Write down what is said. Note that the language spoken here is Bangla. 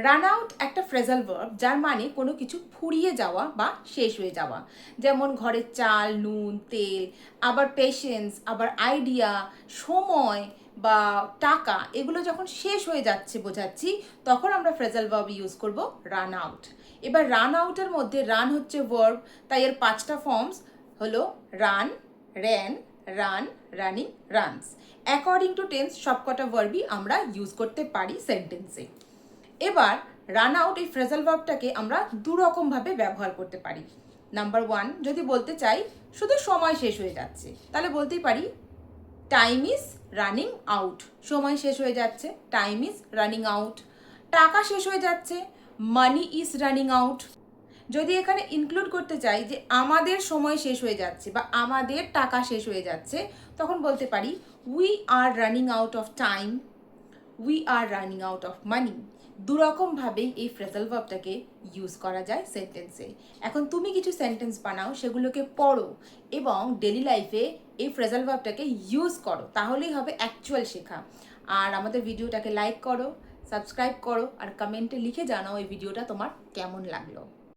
রান আউট একটা ফ্রেজাল ভার্ব যার মানে কোনো কিছু ফুরিয়ে যাওয়া বা শেষ হয়ে যাওয়া, যেমন ঘরের চাল, নুন, তেল, আবার পেশেন্স, আবার আইডিয়া, সময় বা টাকা, এগুলো যখন শেষ হয়ে যাচ্ছে বোঝাচ্ছি, তখন আমরা ফ্রেজাল ভার্ব ইউজ করব রান আউট। এবার রান আউটের মধ্যে রান হচ্ছে ভার্ব, তাই এর 5টা ফর্মস হলো run, ran, run, running, runs. According to tense সবকটা ভার্বই আমরা ইউজ করতে পারি সেন্টেন্সে। এবার রান আউট এই ফ্রেজাল ভার্বটাকে আমরা দুরকমভাবে ব্যবহার করতে পারি। নাম্বার 1, যদি বলতে চাই শুধু সময় শেষ হয়ে যাচ্ছে, তাহলে বলতেই পারি টাইম ইজ রানিং আউট, সময় শেষ হয়ে যাচ্ছে, টাইম ইজ রানিং আউট। টাকা শেষ হয়ে যাচ্ছে, মানি ইজ রানিং আউট। যদি এখানে ইনক্লুড করতে চাই যে আমাদের সময় শেষ হয়ে যাচ্ছে বা আমাদের টাকা শেষ হয়ে যাচ্ছে, তখন বলতে পারি we are running out of time, we are running out of money. দুরকমভাবেই এই ফ্রেজাল ভার্বটাকে ইউজ করা যায় সেন্টেন্সে। এখন তুমি কিছু সেন্টেন্স বানাও, সেগুলোকে পড়ো এবং ডেলি লাইফে এই ফ্রেজাল ভার্বটাকে ইউজ করো, তাহলেই হবে অ্যাকচুয়াল শেখা। আর আমাদের ভিডিওটাকে লাইক করো, সাবস্ক্রাইব করো আর কমেন্টে লিখে জানাও এই ভিডিওটা তোমার কেমন লাগলো।